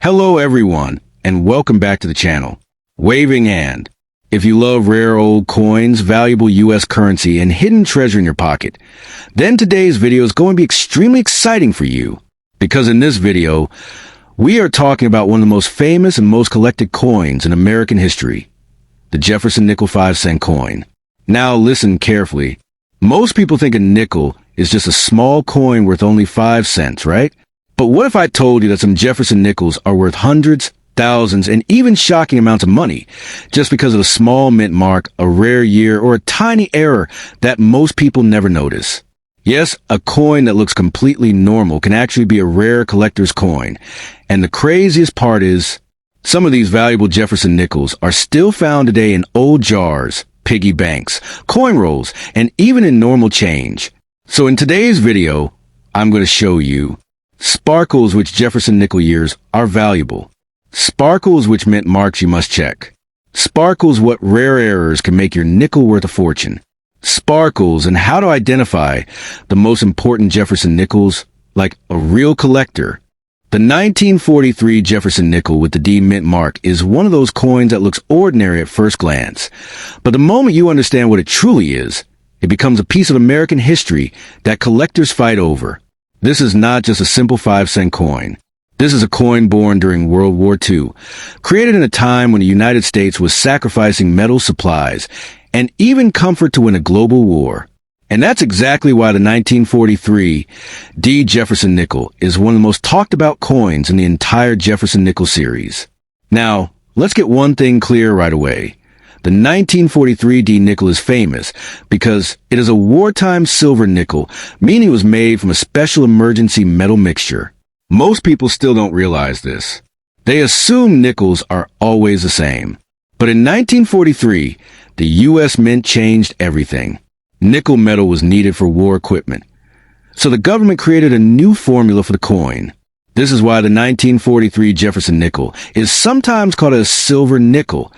Hello everyone, and welcome back to the channel. Waving hand. If you love rare old coins, valuable US currency, and hidden treasure in your pocket, then today's video is going to be extremely exciting for you. Because in this video, we are talking about one of the most famous and most collected coins in American history, the Jefferson Nickel 5-cent coin. Now listen carefully. Most people think a nickel is just a small coin worth only 5 cents, right? But what if I told you that some Jefferson nickels are worth hundreds, thousands, and even shocking amounts of money just because of a small mint mark, a rare year, or a tiny error that most people never notice? Yes, a coin that looks completely normal can actually be a rare collector's coin. And the craziest part is, some of these valuable Jefferson nickels are still found today in old jars, piggy banks, coin rolls, and even in normal change. So in today's video, I'm going to show you sparkles which Jefferson nickel years are valuable. Sparkles which mint marks you must check. Sparkles what rare errors can make your nickel worth a fortune. Sparkles and how to identify the most important Jefferson nickels like a real collector. The 1943 Jefferson nickel with the D mint mark is one of those coins that looks ordinary at first glance. But the moment you understand what it truly is, it becomes a piece of American history that collectors fight over. This is not just a simple 5-cent coin. This is a coin born during World War II, created in a time when the United States was sacrificing metal supplies and even comfort to win a global war. And that's exactly why the 1943 D. Jefferson Nickel is one of the most talked about coins in the entire Jefferson Nickel series. Now, let's get one thing clear right away. The 1943 D nickel is famous because it is a wartime silver nickel, meaning it was made from a special emergency metal mixture. Most people still don't realize this. They assume nickels are always the same. But in 1943, the U.S. Mint changed everything. Nickel metal was needed for war equipment. So the government created a new formula for the coin. This is why the 1943 Jefferson Nickel is sometimes called a silver nickel,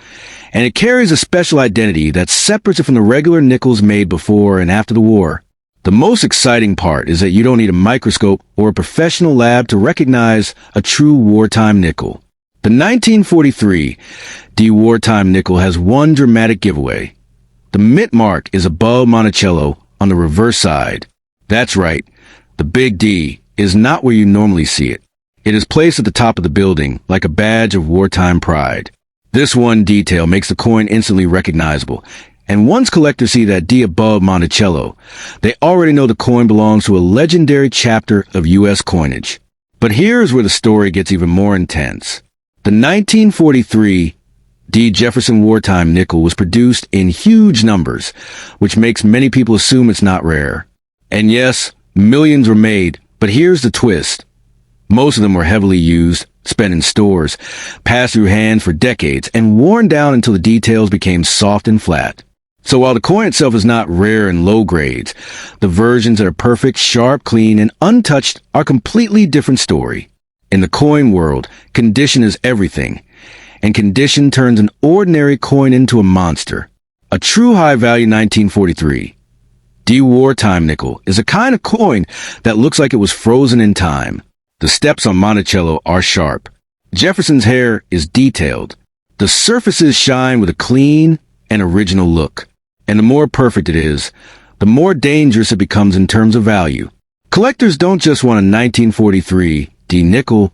and it carries a special identity that separates it from the regular nickels made before and after the war. The most exciting part is that you don't need a microscope or a professional lab to recognize a true wartime nickel. The 1943 D wartime nickel has one dramatic giveaway. The mint mark is above Monticello on the reverse side. That's right, the big D is not where you normally see it. It is placed at the top of the building like a badge of wartime pride. This one detail makes the coin instantly recognizable, and once collectors see that D above Monticello, they already know the coin belongs to a legendary chapter of U.S. coinage. But here's where the story gets even more intense. The 1943 D. Jefferson wartime nickel was produced in huge numbers, which makes many people assume it's not rare. And yes, millions were made, but here's the twist. Most of them were heavily used, spent in stores, passed through hands for decades, and worn down until the details became soft and flat. So while the coin itself is not rare in low grades, the versions that are perfect, sharp, clean, and untouched are a completely different story. In the coin world, condition is everything, and condition turns an ordinary coin into a monster. A true high-value 1943 D wartime nickel is a kind of coin that looks like it was frozen in time. The steps on Monticello are sharp. Jefferson's hair is detailed. The surfaces shine with a clean and original look. And the more perfect it is, the more dangerous it becomes in terms of value. Collectors don't just want a 1943 D nickel,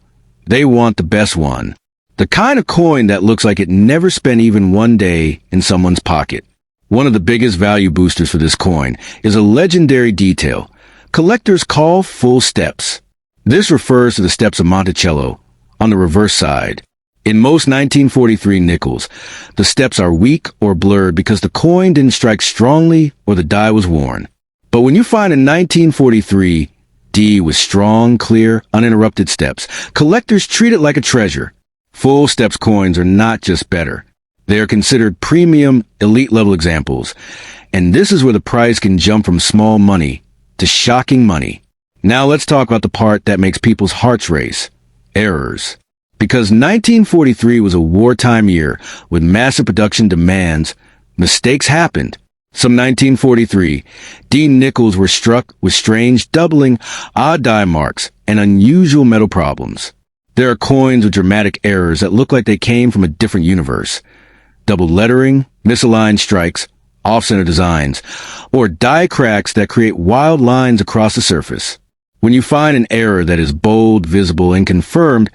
they want the best one. The kind of coin that looks like it never spent even one day in someone's pocket. One of the biggest value boosters for this coin is a legendary detail collectors call full steps. This refers to the steps of Monticello on the reverse side. In most 1943 nickels, the steps are weak or blurred because the coin didn't strike strongly or the die was worn. But when you find a 1943 D with strong, clear, uninterrupted steps, collectors treat it like a treasure. Full steps coins are not just better. They are considered premium, elite-level examples. And this is where the price can jump from small money to shocking money. Now let's talk about the part that makes people's hearts race. Errors. Because 1943 was a wartime year with massive production demands, mistakes happened. Some 1943 D nickels were struck with strange doubling, odd die marks, and unusual metal problems. There are coins with dramatic errors that look like they came from a different universe. Double lettering, misaligned strikes, off-center designs, or die cracks that create wild lines across the surface. When you find an error that is bold, visible, and confirmed,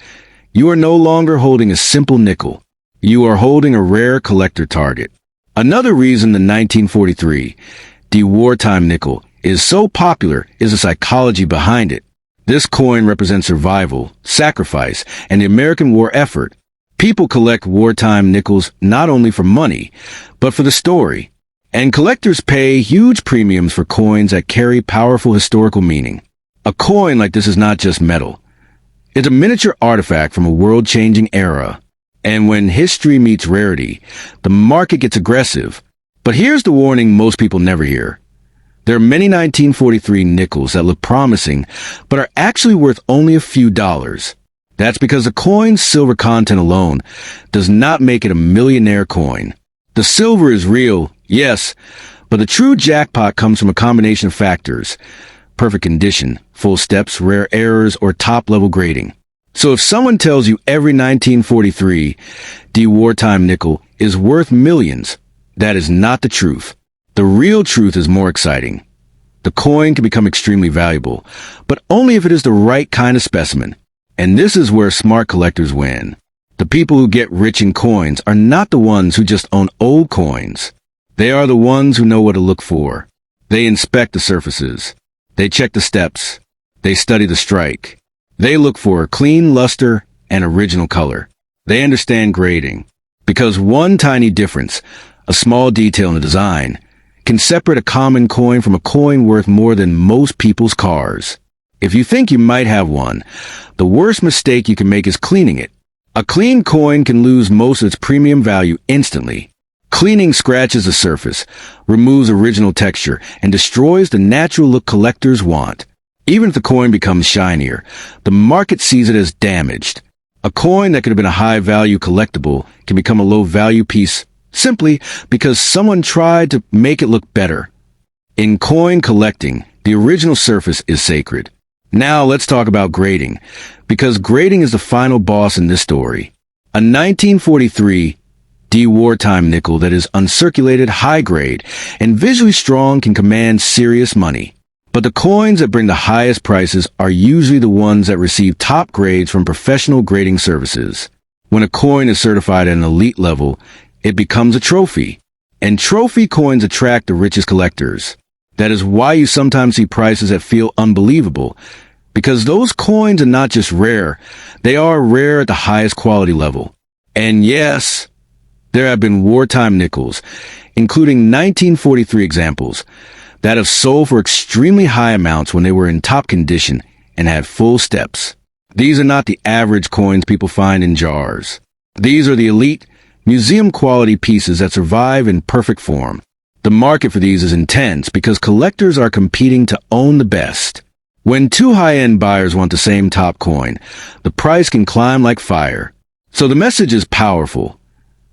you are no longer holding a simple nickel. You are holding a rare collector target. Another reason the 1943 wartime nickel is so popular is the psychology behind it. This coin represents survival, sacrifice, and the American war effort. People collect wartime nickels not only for money, but for the story. And collectors pay huge premiums for coins that carry powerful historical meaning. A coin like this is not just metal. It's a miniature artifact from a world-changing era. And when history meets rarity, the market gets aggressive. But here's the warning most people never hear. There are many 1943 nickels that look promising, but are actually worth only a few dollars. That's because the coin's silver content alone does not make it a millionaire coin. The silver is real, yes, but the true jackpot comes from a combination of factors: perfect condition, full steps, rare errors, or top-level grading. So if someone tells you every 1943 wartime nickel is worth millions, that is not the truth. The real truth is more exciting. The coin can become extremely valuable, but only if it is the right kind of specimen. And this is where smart collectors win. The people who get rich in coins are not the ones who just own old coins. They are the ones who know what to look for. They inspect the surfaces. They check the steps. They study the strike. They look for a clean luster and original color. They understand grading. Because one tiny difference, a small detail in the design, can separate a common coin from a coin worth more than most people's cars. If you think you might have one, the worst mistake you can make is cleaning it. A clean coin can lose most of its premium value instantly. Cleaning scratches the surface, removes original texture, and destroys the natural look collectors want. Even if the coin becomes shinier, the market sees it as damaged. A coin that could have been a high-value collectible can become a low-value piece simply because someone tried to make it look better. In coin collecting, the original surface is sacred. Now let's talk about grading, because grading is the final boss in this story. A 1943 wartime nickel that is uncirculated, high-grade, and visually strong can command serious money. But the coins that bring the highest prices are usually the ones that receive top grades from professional grading services. When a coin is certified at an elite level, it becomes a trophy. And trophy coins attract the richest collectors. That is why you sometimes see prices that feel unbelievable, because those coins are not just rare, they are rare at the highest quality level. And yes, there have been wartime nickels, including 1943 examples, that have sold for extremely high amounts when they were in top condition and had full steps. These are not the average coins people find in jars. These are the elite, museum-quality pieces that survive in perfect form. The market for these is intense because collectors are competing to own the best. When two high-end buyers want the same top coin, the price can climb like fire. So the message is powerful.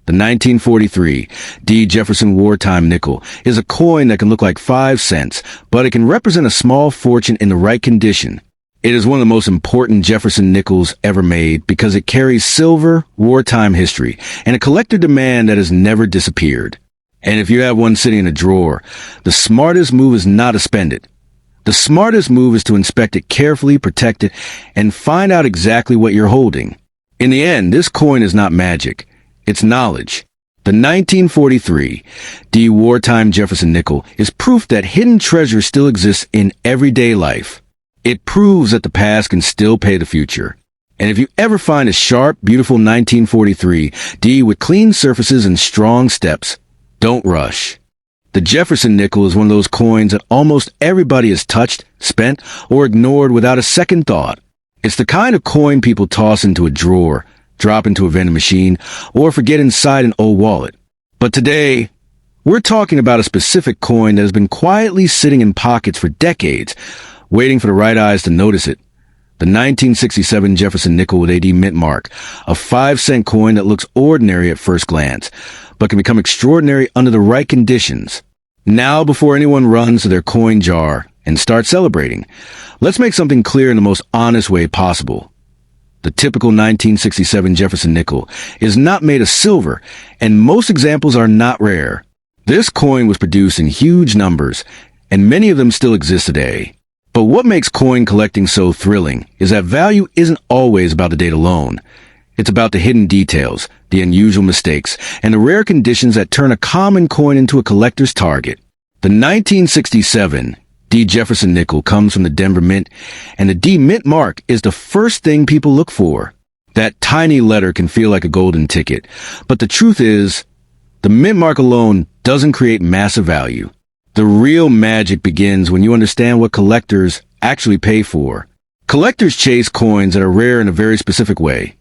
The 1943 Jefferson wartime nickel is a coin that can look like 5 cents, but it can represent a small fortune in the right condition. It is one of the most important Jefferson nickels ever made because it carries silver, wartime history, and a collector demand that has never disappeared. And if you have one sitting in a drawer, the smartest move is not to spend it. The smartest move is to inspect it carefully, protect it, and find out exactly what you're holding. In the end, this coin is not magic. It's knowledge. The 1943 wartime Jefferson Nickel is proof that hidden treasure still exists in everyday life. It proves that the past can still pay the future. And if you ever find a sharp, beautiful 1943 with clean surfaces and strong steps, don't rush. The Jefferson Nickel is one of those coins that almost everybody has touched, spent, or ignored without a second thought. It's the kind of coin people toss into a drawer, drop into a vending machine, or forget inside an old wallet. But today, we're talking about a specific coin that has been quietly sitting in pockets for decades, waiting for the right eyes to notice it. The 1967 Jefferson Nickel with AD mint mark, a 5-cent coin that looks ordinary at first glance, but can become extraordinary under the right conditions. Now, before anyone runs to their coin jar and starts celebrating, let's make something clear in the most honest way possible. The typical 1967 Jefferson nickel is not made of silver, and most examples are not rare. This coin was produced in huge numbers, and many of them still exist today. But what makes coin collecting so thrilling is that value isn't always about the date alone. It's about the hidden details, the unusual mistakes, and the rare conditions that turn a common coin into a collector's target. The 1967 D. Jefferson Nickel comes from the Denver Mint, and the D Mint mark is the first thing people look for. That tiny letter can feel like a golden ticket, but the truth is, the Mint mark alone doesn't create massive value. The real magic begins when you understand what collectors actually pay for. Collectors chase coins that are rare in a very specific way.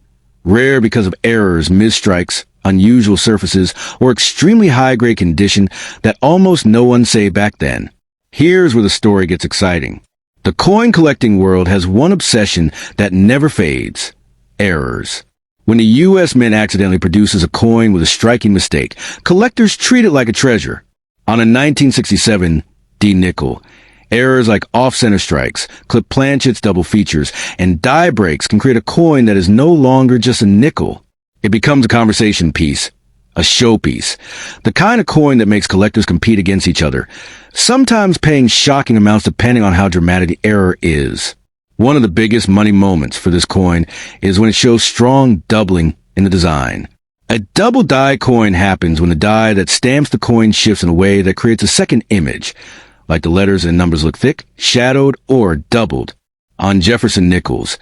Rare because of errors, misstrikes, unusual surfaces, or extremely high-grade condition that almost no one saved back then. Here's where the story gets exciting. The coin collecting world has one obsession that never fades: errors. When the U.S. Mint accidentally produces a coin with a striking mistake, collectors treat it like a treasure. On a 1967 D nickel, errors like off-center strikes, clip planchets, double features, and die breaks can create a coin that is no longer just a nickel. It becomes a conversation piece, a showpiece, the kind of coin that makes collectors compete against each other, sometimes paying shocking amounts depending on how dramatic the error is. One of the biggest money moments for this coin is when it shows strong doubling in the design. A double die coin happens when the die that stamps the coin shifts in a way that creates a second image, like the letters and numbers look thick, shadowed, or doubled. On Jefferson nickels,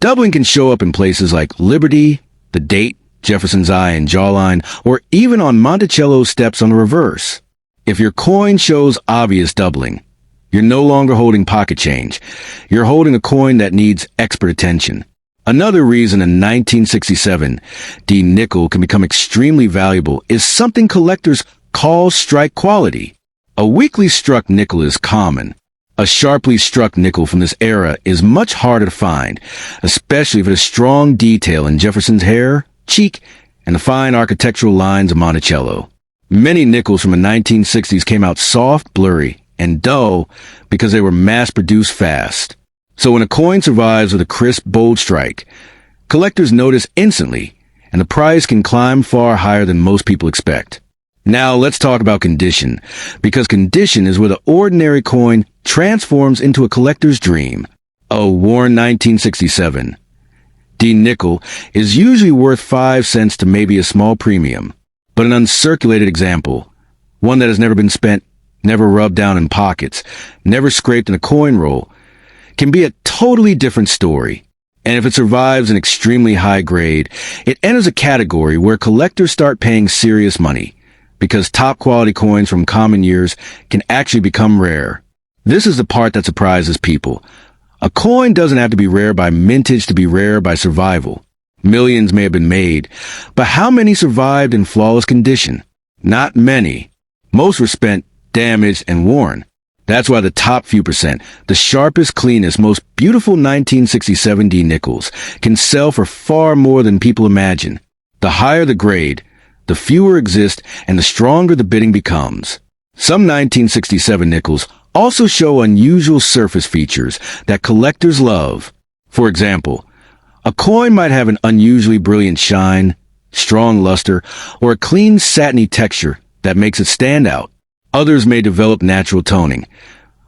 doubling can show up in places like Liberty, the date, Jefferson's eye and jawline, or even on Monticello's steps on the reverse. If your coin shows obvious doubling, you're no longer holding pocket change. You're holding a coin that needs expert attention. Another reason a 1967 D nickel can become extremely valuable is something collectors call strike quality. A weakly struck nickel is common. A sharply struck nickel from this era is much harder to find, especially if it has strong detail in Jefferson's hair, cheek, and the fine architectural lines of Monticello. Many nickels from the 1960s came out soft, blurry, and dull because they were mass-produced fast. So when a coin survives with a crisp, bold strike, collectors notice instantly, and the price can climb far higher than most people expect. Now let's talk about condition, because condition is where the ordinary coin transforms into a collector's dream. A worn 1967 D nickel is usually worth 5 cents to maybe a small premium, but an uncirculated example, one that has never been spent, never rubbed down in pockets, never scraped in a coin roll, can be a totally different story. And if it survives an extremely high grade, it enters a category where collectors start paying serious money, because top quality coins from common years can actually become rare. This is the part that surprises people. A coin doesn't have to be rare by mintage to be rare by survival. Millions may have been made, but how many survived in flawless condition? Not many. Most were spent, damaged, and worn. That's why the top few percent, the sharpest, cleanest, most beautiful 1967 D nickels, can sell for far more than people imagine. The higher the grade, the fewer exist, and the stronger the bidding becomes. Some 1967 nickels also show unusual surface features that collectors love. For example, a coin might have an unusually brilliant shine, strong luster, or a clean satiny texture that makes it stand out. Others may develop natural toning,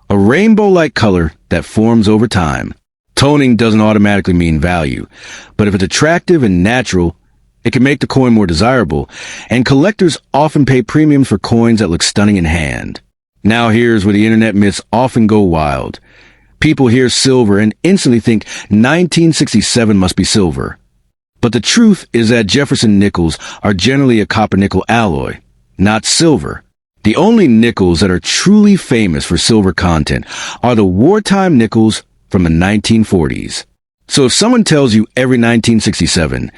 a rainbow-like color that forms over time. Toning doesn't automatically mean value, but if it's attractive and natural, it can make the coin more desirable, and collectors often pay premiums for coins that look stunning in hand. Now here's where the internet myths often go wild. People hear silver and instantly think 1967 must be silver. But the truth is that Jefferson nickels are generally a copper-nickel alloy, not silver. The only nickels that are truly famous for silver content are the wartime nickels from the 1940s. So if someone tells you every 1967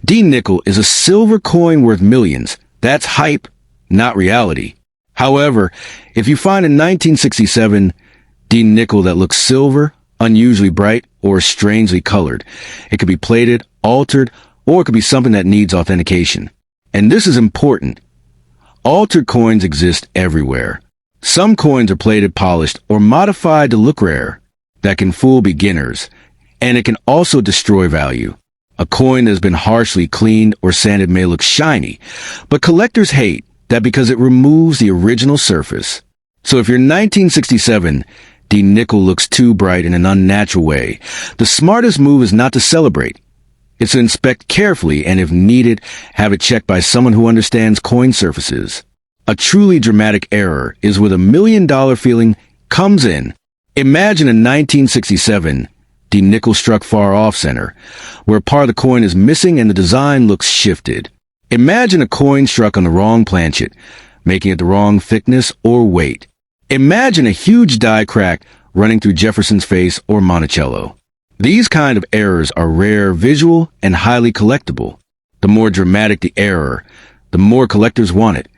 D nickel is a silver coin worth millions, that's hype, not reality. However, if you find a 1967 D nickel that looks silver, unusually bright, or strangely colored, it could be plated, altered, or it could be something that needs authentication. And this is important. Altered coins exist everywhere. Some coins are plated, polished, or modified to look rare. That can fool beginners, and it can also destroy value. A coin that has been harshly cleaned or sanded may look shiny, but collectors hate that because it removes the original surface. So if your 1967 D nickel looks too bright in an unnatural way, the smartest move is not to celebrate. It's to inspect carefully and, if needed, have it checked by someone who understands coin surfaces. A truly dramatic error is where the $1,000,000 feeling comes in. Imagine a 1967 D nickel struck far off center, where part of the coin is missing and the design looks shifted. Imagine a coin struck on the wrong planchet, making it the wrong thickness or weight. Imagine a huge die crack running through Jefferson's face or Monticello. These kind of errors are rare, visual, and highly collectible. The more dramatic the error, the more collectors want it.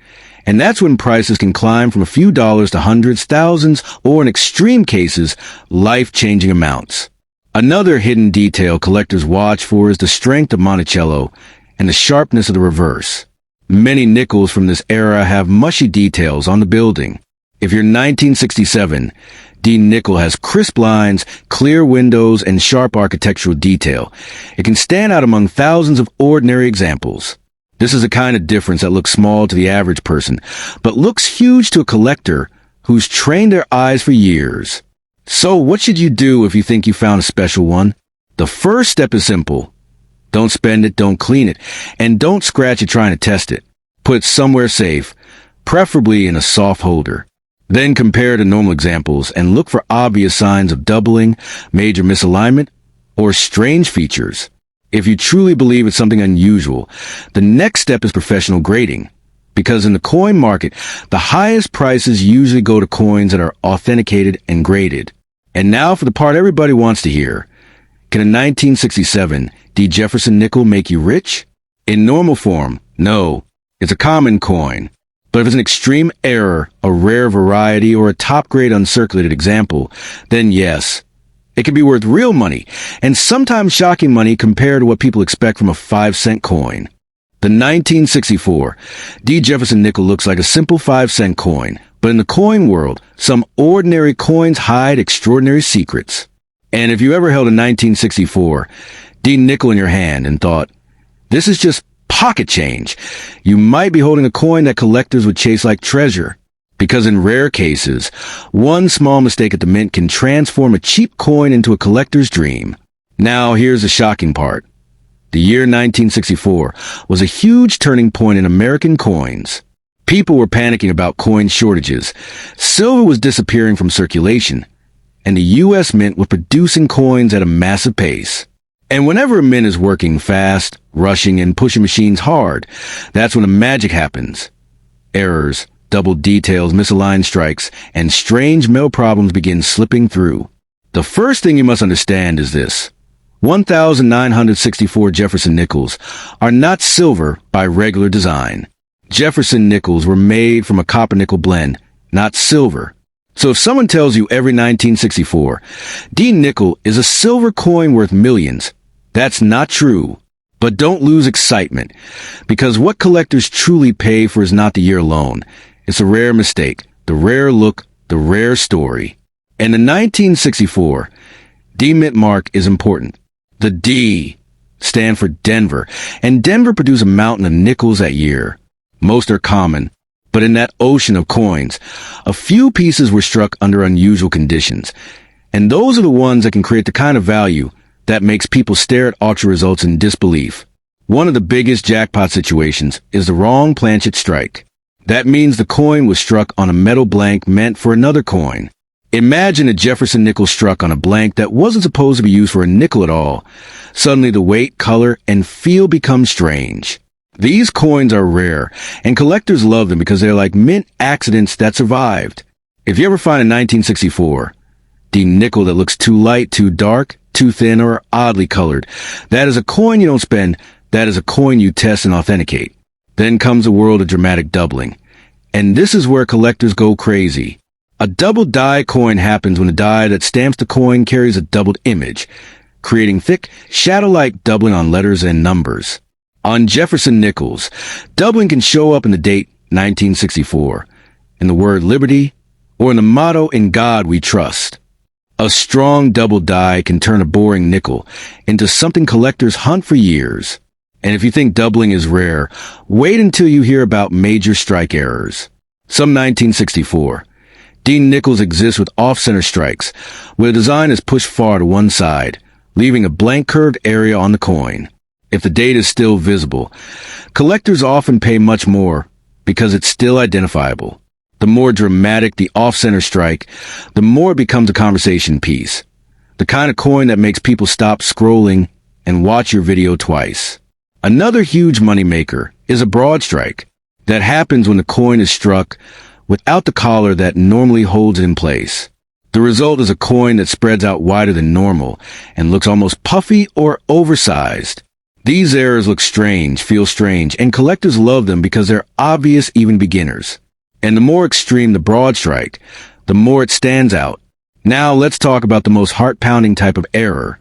And that's when prices can climb from a few dollars to hundreds, thousands, or in extreme cases, life-changing amounts. Another hidden detail collectors watch for is the strength of Monticello and the sharpness of the reverse. Many nickels from this era have mushy details on the building. If your 1967 D nickel has crisp lines, clear windows, and sharp architectural detail, it can stand out among thousands of ordinary examples. This is a kind of difference that looks small to the average person, but looks huge to a collector who's trained their eyes for years. So what should you do if you think you found a special one? The first step is simple. Don't spend it, don't clean it, and don't scratch it trying to test it. Put it somewhere safe, preferably in a soft holder. Then compare to normal examples and look for obvious signs of doubling, major misalignment, or strange features. If you truly believe it's something unusual, the next step is professional grading. Because in the coin market, the highest prices usually go to coins that are authenticated and graded. And now for the part everybody wants to hear. Can a 1967 D Jefferson Nickel make you rich? In normal form, no. It's a common coin. But if it's an extreme error, a rare variety, or a top-grade uncirculated example, then yes. It can be worth real money, and sometimes shocking money compared to what people expect from a 5-cent coin. The 1964 D Jefferson Nickel looks like a simple 5-cent coin, but in the coin world, some ordinary coins hide extraordinary secrets. And if you ever held a 1964 D nickel in your hand and thought, this is just pocket change, you might be holding a coin that collectors would chase like treasure. Because in rare cases, one small mistake at the mint can transform a cheap coin into a collector's dream. Now here's the shocking part. The year 1964 was a huge turning point in American coins. People were panicking about coin shortages. Silver was disappearing from circulation, and the U.S. Mint was producing coins at a massive pace. And whenever a mint is working fast, rushing, and pushing machines hard, that's when the magic happens. Errors, double details, misaligned strikes, and strange mill problems begin slipping through. The first thing you must understand is this. 1,964 Jefferson nickels are not silver by regular design. Jefferson nickels were made from a copper-nickel blend, not silver. So if someone tells you every 1964 D nickel is a silver coin worth millions, that's not true. But don't lose excitement, because what collectors truly pay for is not the year alone. It's a rare mistake, the rare look, the rare story. And the 1964 D mint mark is important. The D stand for Denver, and Denver produced a mountain of nickels that year. Most are common, but in that ocean of coins, a few pieces were struck under unusual conditions, and those are the ones that can create the kind of value that makes people stare at auction results in disbelief. One of the biggest jackpot situations is the wrong planchet strike. That means the coin was struck on a metal blank meant for another coin. Imagine a Jefferson nickel struck on a blank that wasn't supposed to be used for a nickel at all. Suddenly the weight, color, and feel become strange. These coins are rare, and collectors love them because they're like mint accidents that survived. If you ever find a 1964 D nickel that looks too light, too dark, too thin, or oddly colored, that is a coin you don't spend, that is a coin you test and authenticate. Then comes a world of dramatic doubling. And this is where collectors go crazy. A double die coin happens when the die that stamps the coin carries a doubled image, creating thick, shadow-like doubling on letters and numbers. On Jefferson nickels, doubling can show up in the date 1964, in the word liberty, or in the motto "In God We Trust." A strong double die can turn a boring nickel into something collectors hunt for years. And if you think doubling is rare, wait until you hear about major strike errors. Some 1964. D nickels exist with off-center strikes, where the design is pushed far to one side, leaving a blank curved area on the coin. If the date is still visible, collectors often pay much more because it's still identifiable. The more dramatic the off-center strike, the more it becomes a conversation piece. The kind of coin that makes people stop scrolling and watch your video twice. Another huge moneymaker is a broad strike. That happens when the coin is struck without the collar that normally holds it in place. The result is a coin that spreads out wider than normal and looks almost puffy or oversized. These errors look strange, feel strange, and collectors love them because they're obvious even beginners. And the more extreme the broad strike, the more it stands out. Now let's talk about the most heart-pounding type of error,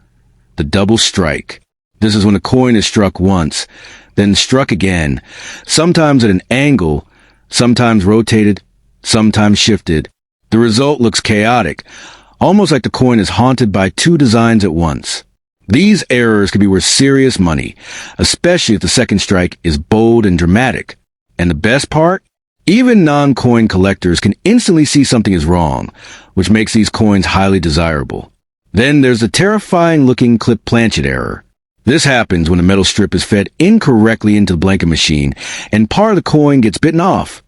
the double strike. This is when a coin is struck once, then struck again, sometimes at an angle, sometimes rotated, sometimes shifted. The result looks chaotic, almost like the coin is haunted by two designs at once. These errors can be worth serious money, especially if the second strike is bold and dramatic. And the best part? Even non-coin collectors can instantly see something is wrong, which makes these coins highly desirable. Then there's the terrifying-looking clip planchet error. This happens when a metal strip is fed incorrectly into the blanket machine, and part of the coin gets bitten off,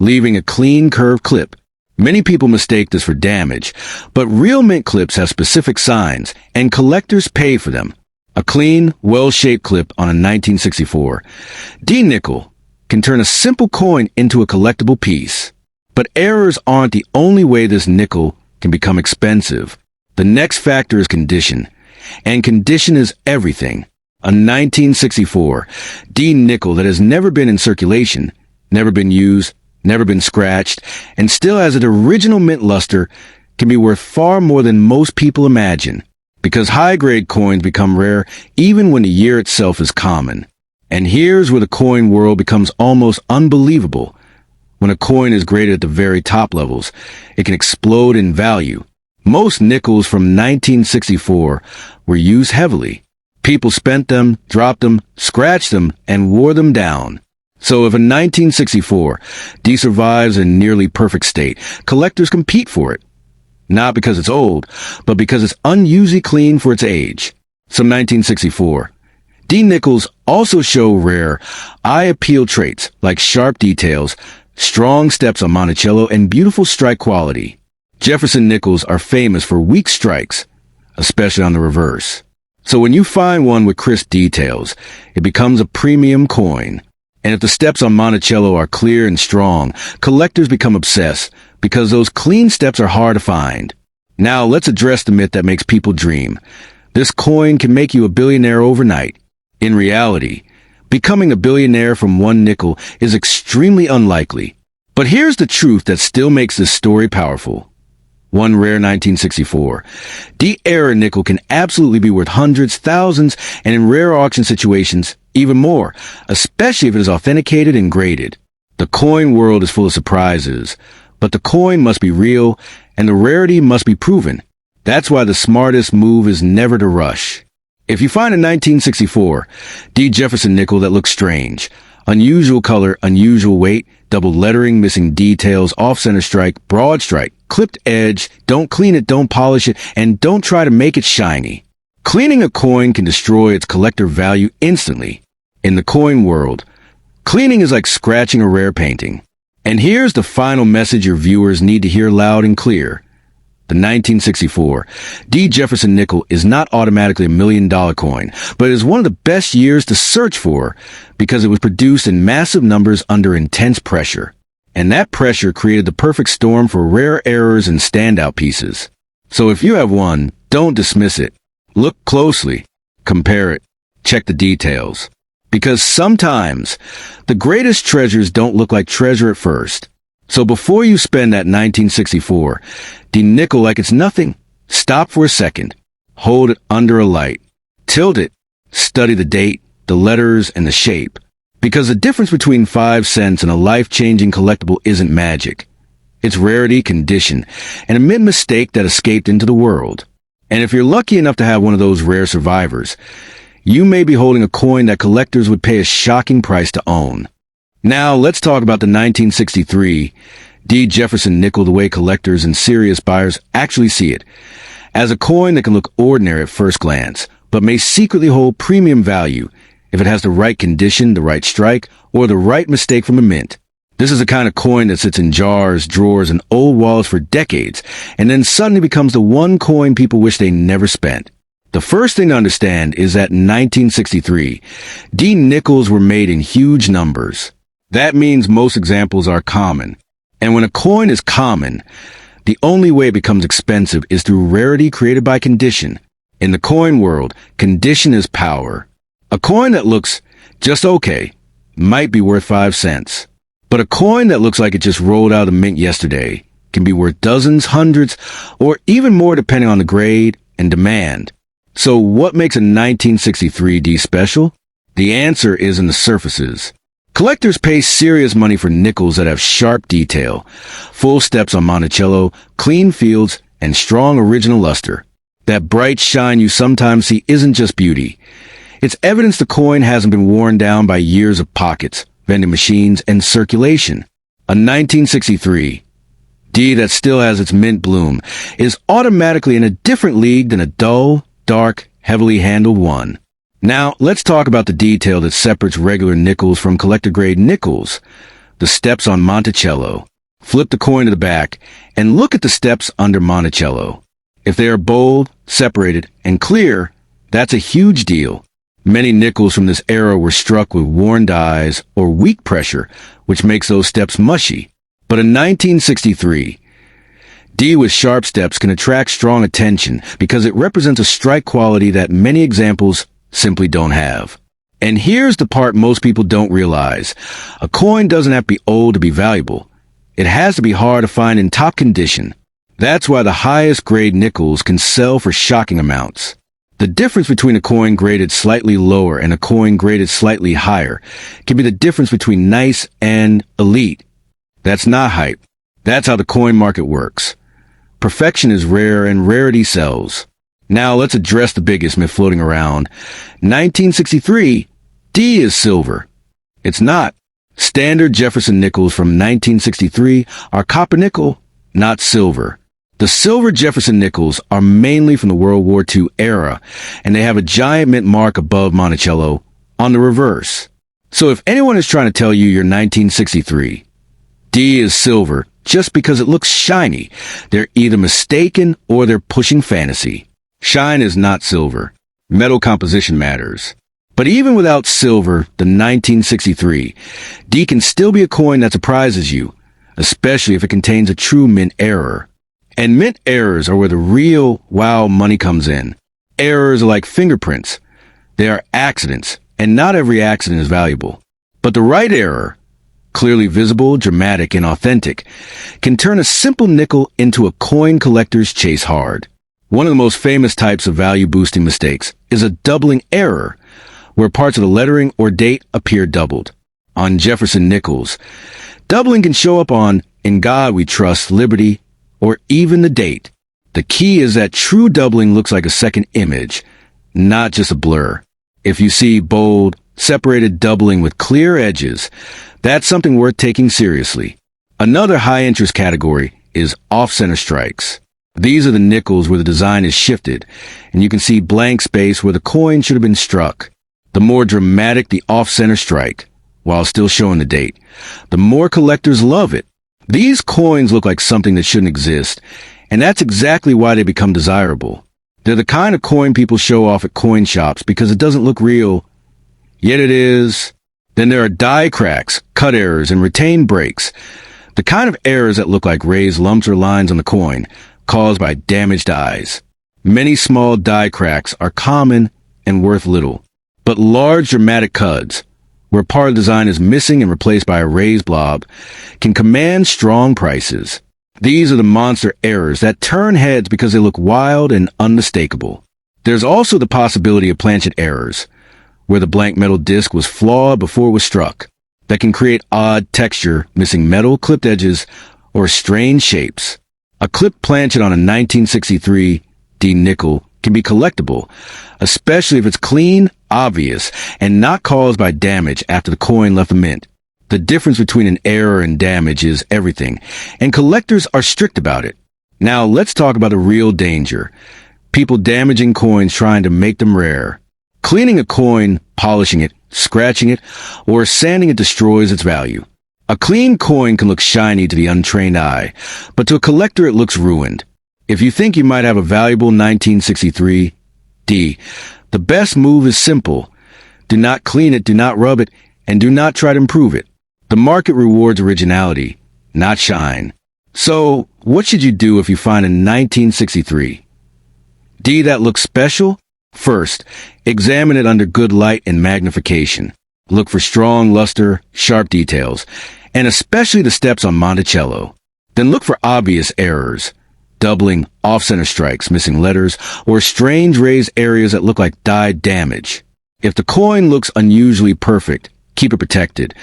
leaving a clean curved clip. Many people mistake this for damage, but real mint clips have specific signs, and collectors pay for them. A clean, well-shaped clip on a 1964 D nickel can turn a simple coin into a collectible piece. But errors aren't the only way this nickel can become expensive. The next factor is condition, and condition is everything. A 1964 D nickel that has never been in circulation, never been used, never been scratched, and still has its original mint luster can be worth far more than most people imagine, because high-grade coins become rare even when the year itself is common. And here's where the coin world becomes almost unbelievable. When a coin is graded at the very top levels, it can explode in value. Most nickels from 1964 were used heavily. People spent them, dropped them, scratched them, and wore them down. So if a 1964 D survives in nearly perfect state, collectors compete for it. Not because it's old, but because it's unusually clean for its age. Some 1964 D nickels also show rare eye appeal traits like sharp details, strong steps on Monticello, and beautiful strike quality. Jefferson nickels are famous for weak strikes, especially on the reverse. So when you find one with crisp details, it becomes a premium coin. And if the steps on Monticello are clear and strong, collectors become obsessed because those clean steps are hard to find. Now let's address the myth that makes people dream. This coin can make you a billionaire overnight. In reality, becoming a billionaire from one nickel is extremely unlikely. But here's the truth that still makes this story powerful. One rare 1964 D era nickel can absolutely be worth hundreds, thousands, and in rare auction situations, even more, especially if it is authenticated and graded. The coin world is full of surprises, but the coin must be real, and the rarity must be proven. That's why the smartest move is never to rush. If you find a 1964 D Jefferson nickel that looks strange, unusual color, unusual weight, double lettering, missing details, off-center strike, broad strike, clipped edge, don't clean it, don't polish it, and don't try to make it shiny. Cleaning a coin can destroy its collector value instantly. In the coin world, cleaning is like scratching a rare painting. And here's the final message your viewers need to hear loud and clear. The 1964 D Jefferson Nickel is not automatically a $1 million coin, but it is one of the best years to search for because it was produced in massive numbers under intense pressure. And that pressure created the perfect storm for rare errors and standout pieces. So if you have one, don't dismiss it. Look closely, compare it, check the details. Because sometimes the greatest treasures don't look like treasure at first. So before you spend that 1964 D nickel like it's nothing, stop for a second, hold it under a light, tilt it, study the date, the letters, and the shape. Because the difference between 5 cents and a life-changing collectible isn't magic. its rarity, condition, and a mint mistake that escaped into the world. And if you're lucky enough to have one of those rare survivors, you may be holding a coin that collectors would pay a shocking price to own. Now, let's talk about the 1963 D. Jefferson Nickel the way collectors and serious buyers actually see it, as a coin that can look ordinary at first glance, but may secretly hold premium value if it has the right condition, the right strike, or the right mistake from a mint. This is the kind of coin that sits in jars, drawers, and old wallets for decades, and then suddenly becomes the one coin people wish they never spent. The first thing to understand is that in 1963, D nickels were made in huge numbers. That means most examples are common. And when a coin is common, the only way it becomes expensive is through rarity created by condition. In the coin world, condition is power. A coin that looks just okay might be worth 5 cents. But a coin that looks like it just rolled out of the mint yesterday can be worth dozens, hundreds, or even more depending on the grade and demand. So what makes a 1963 D special? The answer is in the surfaces. Collectors pay serious money for nickels that have sharp detail, full steps on Monticello, clean fields, and strong original luster. That bright shine you sometimes see isn't just beauty. It's evidence the coin hasn't been worn down by years of pockets, vending machines, and circulation. A 1963 D that still has its mint bloom is automatically in a different league than a dull, dark, heavily handled one. Now, let's talk about the detail that separates regular nickels from collector-grade nickels. The steps on Monticello. Flip the coin to the back and look at the steps under Monticello. If they are bold, separated, and clear, that's a huge deal. Many nickels from this era were struck with worn dies or weak pressure, which makes those steps mushy. But in 1963, D with sharp steps can attract strong attention because it represents a strike quality that many examples simply don't have. And here's the part most people don't realize. A coin doesn't have to be old to be valuable. It has to be hard to find in top condition. That's why the highest grade nickels can sell for shocking amounts. The difference between a coin graded slightly lower and a coin graded slightly higher can be the difference between nice and elite. That's not hype. That's how the coin market works. Perfection is rare and rarity sells. Now let's address the biggest myth floating around. 1963, D is silver. It's not. Standard Jefferson nickels from 1963 are copper nickel, not silver. The silver Jefferson nickels are mainly from the World War II era, and they have a giant mint mark above Monticello on the reverse. So if anyone is trying to tell you your 1963 D is silver just because it looks shiny, they're either mistaken or they're pushing fantasy. Shine is not silver. Metal composition matters. But even without silver, the 1963 D can still be a coin that surprises you, especially if it contains a true mint error. And mint errors are where the real wow money comes in. Errors are like fingerprints. They are accidents, and not every accident is valuable. But the right error, clearly visible, dramatic, and authentic, can turn a simple nickel into a coin collector's chase hard. One of the most famous types of value-boosting mistakes is a doubling error, where parts of the lettering or date appear doubled. On Jefferson nickels, doubling can show up on "In God We Trust, Liberty," or even the date. The key is that true doubling looks like a second image, not just a blur. If you see bold, separated doubling with clear edges, that's something worth taking seriously. Another high-interest category is off-center strikes. These are the nickels where the design is shifted, and you can see blank space where the coin should have been struck. The more dramatic the off-center strike, while still showing the date, the more collectors love it. These coins look like something that shouldn't exist, and that's exactly why they become desirable. They're the kind of coin people show off at coin shops because it doesn't look real, yet it is. Then there are die cracks, cut errors, and retained breaks. The kind of errors that look like raised lumps or lines on the coin, caused by damaged dies. Many small die cracks are common and worth little, but large dramatic cuts, where part of the design is missing and replaced by a raised blob, can command strong prices. These are the monster errors that turn heads because they look wild and unmistakable. There's also the possibility of planchet errors, where the blank metal disc was flawed before it was struck, that can create odd texture, missing metal, clipped edges, or strange shapes. A clipped planchet on a 1963 D nickel can be collectible, especially if it's clean, obvious, and not caused by damage after the coin left the mint. The difference between an error and damage is everything, and collectors are strict about it. Now let's talk about the real danger. People damaging coins trying to make them rare. Cleaning a coin, polishing it, scratching it, or sanding it destroys its value. A clean coin can look shiny to the untrained eye, but to a collector it looks ruined. If you think you might have a valuable 1963 D, the best move is simple. Do not clean it, do not rub it, and do not try to improve it. The market rewards originality, not shine. So, what should you do if you find a 1963 D that looks special? First, examine it under good light and magnification. Look for strong luster, sharp details, and especially the steps on Monticello. Then look for obvious errors. Doubling, off-center strikes, missing letters, or strange raised areas that look like dyed damage. If the coin looks unusually perfect, keep it protected,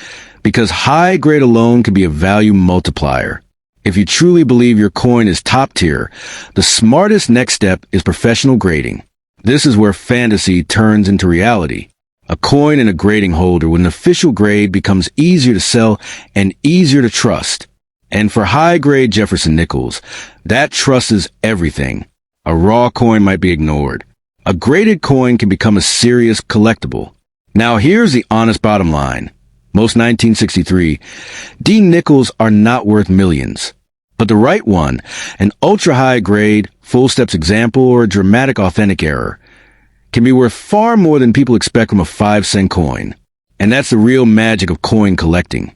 because high grade alone can be a value multiplier. If you truly believe your coin is top tier, the smartest next step is professional grading. This is where fantasy turns into reality. A coin in a grading holder with an official grade becomes easier to sell and easier to trust. And for high-grade Jefferson Nickels, that trust is everything. A raw coin might be ignored. A graded coin can become a serious collectible. Now here's the honest bottom line. Most 1963 D nickels are not worth millions. But the right one, an ultra-high grade, full steps example, or a dramatic authentic error, can be worth far more than people expect from a 5-cent coin. And that's the real magic of coin collecting.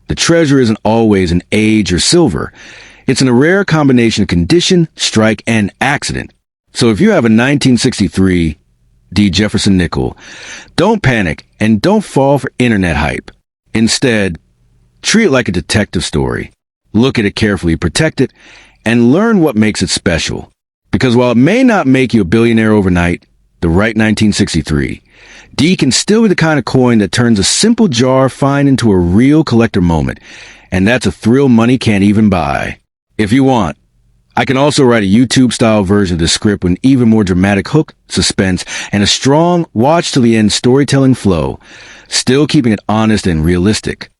The treasure isn't always in age or silver. It's in a rare combination of condition, strike, and accident. So if you have a 1963 D Jefferson Nickel, don't panic and don't fall for internet hype. Instead, treat it like a detective story. Look at it carefully, protect it, and learn what makes it special. Because while it may not make you a billionaire overnight, the right 1963 D can still be the kind of coin that turns a simple jar find into a real collector moment, and that's a thrill money can't even buy. If you want, I can also write a YouTube-style version of the script with an even more dramatic hook, suspense, and a strong watch-till-the-end storytelling flow, still keeping it honest and realistic.